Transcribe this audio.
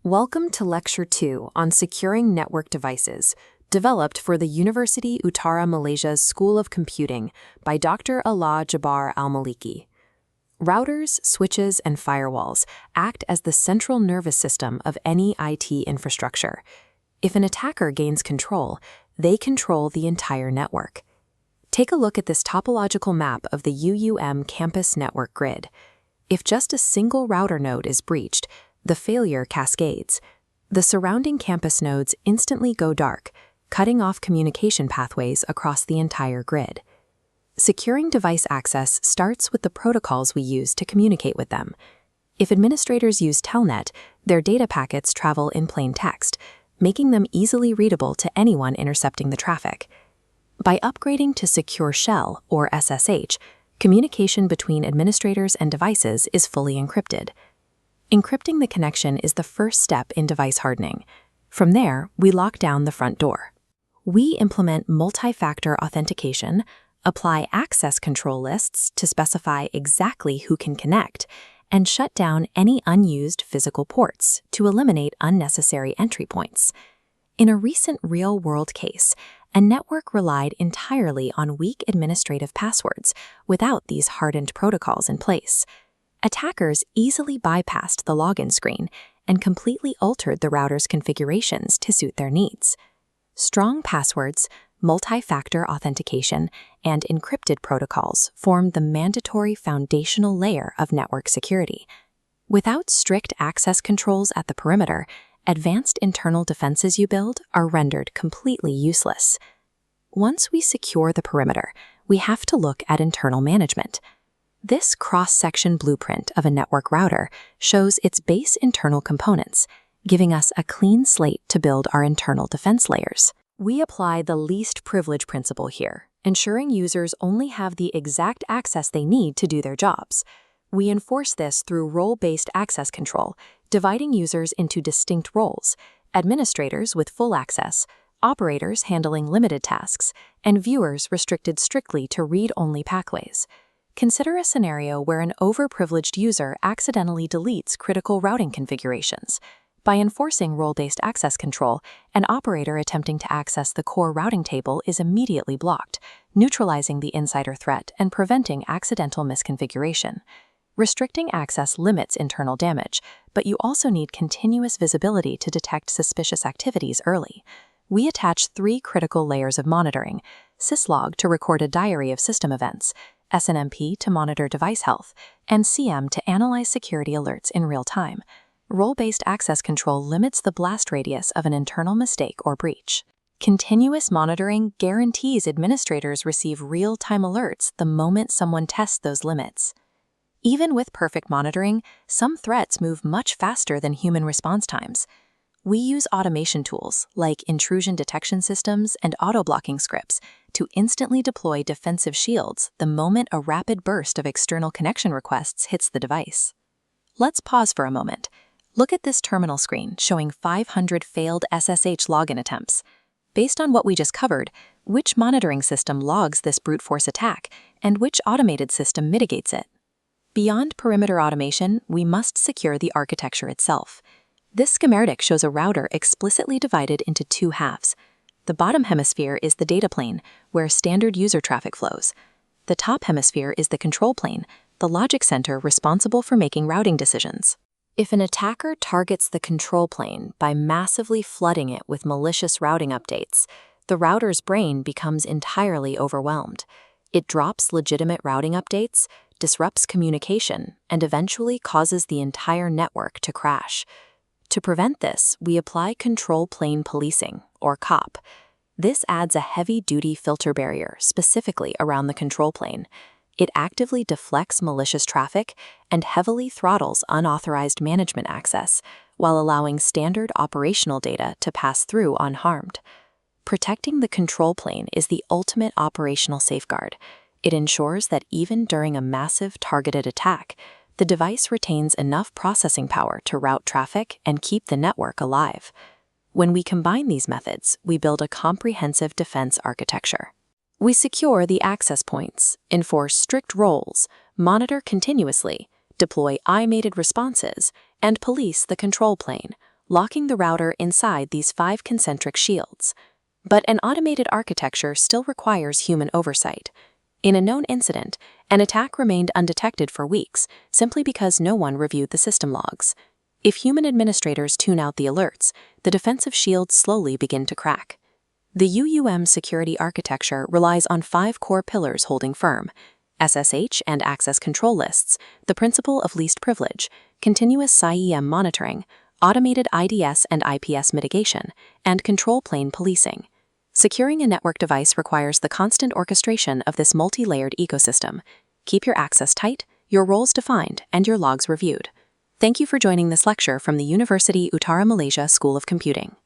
Welcome to Lecture 2 on Securing Network Devices, developed for the University Utara Malaysia's School of Computing by Dr. Ala Jabar Al-Maliki. Routers, switches, and firewalls act as the central nervous system of any IT infrastructure. If an attacker gains control, they control the entire network. Take a look at this topological map of the UUM campus network grid. If just a single router node is breached, the failure cascades. The surrounding campus nodes instantly go dark, cutting off communication pathways across the entire grid. Securing device access starts with the protocols we use to communicate with them. If administrators use Telnet, their data packets travel in plain text, making them easily readable to anyone intercepting the traffic. By upgrading to Secure Shell, or SSH, communication between administrators and devices is fully encrypted. Encrypting the connection is the first step in device hardening. From there, we lock down the front door. We implement multi-factor authentication, apply access control lists to specify exactly who can connect, and shut down any unused physical ports to eliminate unnecessary entry points. In a recent real-world case, a network relied entirely on weak administrative passwords without these hardened protocols in place. Attackers easily bypassed the login screen and completely altered the router's configurations to suit their needs. Strong passwords, multi-factor authentication, and encrypted protocols form the mandatory foundational layer of network security. Without strict access controls at the perimeter, advanced internal defenses you build are rendered completely useless. Once we secure the perimeter, we have to look at internal management. This cross-section blueprint of a network router shows its base internal components, giving us a clean slate to build our internal defense layers. We apply the least privilege principle here, ensuring users only have the exact access they need to do their jobs. We enforce this through role-based access control, dividing users into distinct roles: administrators with full access, operators handling limited tasks, and viewers restricted strictly to read-only pathways. Consider a scenario where an overprivileged user accidentally deletes critical routing configurations. By enforcing role-based access control, an operator attempting to access the core routing table is immediately blocked, neutralizing the insider threat and preventing accidental misconfiguration. Restricting access limits internal damage, but you also need continuous visibility to detect suspicious activities early. We attach 3 critical layers of monitoring: syslog to record a diary of system events, SNMP to monitor device health, and CM to analyze security alerts in real time. Role-based access control limits the blast radius of an internal mistake or breach. Continuous monitoring guarantees administrators receive real-time alerts the moment someone tests those limits. Even with perfect monitoring, some threats move much faster than human response times. We use automation tools like intrusion detection systems and auto-blocking scripts to instantly deploy defensive shields the moment a rapid burst of external connection requests hits the device. Let's pause for a moment. Look at this terminal screen showing 500 failed SSH login attempts. Based on what we just covered, which monitoring system logs this brute force attack, and which automated system mitigates it? Beyond perimeter automation, we must secure the architecture itself. This schematic shows a router explicitly divided into 2 halves. The bottom hemisphere is the data plane, where standard user traffic flows. The top hemisphere is the control plane, the logic center responsible for making routing decisions. If an attacker targets the control plane by massively flooding it with malicious routing updates, the router's brain becomes entirely overwhelmed. It drops legitimate routing updates, disrupts communication, and eventually causes the entire network to crash. To prevent this, we apply control plane policing, or COP. This adds a heavy-duty filter barrier specifically around the control plane. It actively deflects malicious traffic and heavily throttles unauthorized management access, while allowing standard operational data to pass through unharmed. Protecting the control plane is the ultimate operational safeguard. It ensures that even during a massive targeted attack, the device retains enough processing power to route traffic and keep the network alive. When we combine these methods, we build a comprehensive defense architecture. We secure the access points, enforce strict roles, monitor continuously, deploy automated responses, and police the control plane, locking the router inside these 5 concentric shields. But an automated architecture still requires human oversight. In a known incident, an attack remained undetected for weeks simply because no one reviewed the system logs. If human administrators tune out the alerts, the defensive shields slowly begin to crack. The UUM security architecture relies on 5 core pillars holding firm: SSH and access control lists, the principle of least privilege, continuous SIEM monitoring, automated IDS and IPS mitigation, and control plane policing. Securing a network device requires the constant orchestration of this multi-layered ecosystem. Keep your access tight, your roles defined, and your logs reviewed. Thank you for joining this lecture from the University Utara Malaysia School of Computing.